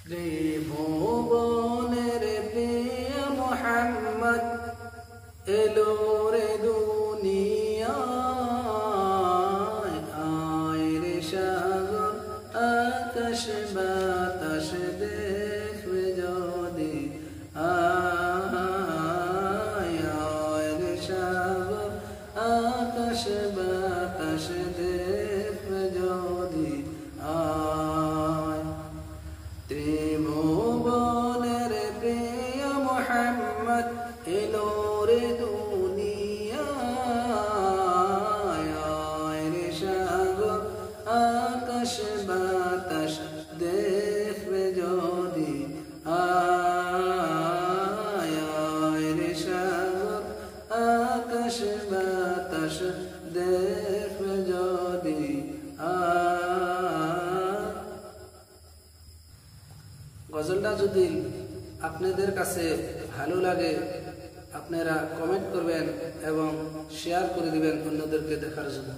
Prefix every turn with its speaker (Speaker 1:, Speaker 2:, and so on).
Speaker 1: ত্রিভুবনের প্রিয় মুহাম্মদ এলো রে দুনিয়ায়, আয় রে সাগর আকাশ বাতাস দেখবে যদি, আয় রে সাগর আকাশ বাতাস দেখবে যদি, ত্রিভুবনের প্রিয় মুহাম্মদ এলো রে দুনিয়ায়, আয় রে সাগর আকাশ বাতাস দেখবে যদি, আয় রে সাগর আকাশ বাতাস দেখবে যদি। গজলটা যদি আপনাদের কাছে ভালো লাগে আপনারা কমেন্ট করবেন এবং শেয়ার করে দিবেন অন্যদেরকে দেখার জন্য।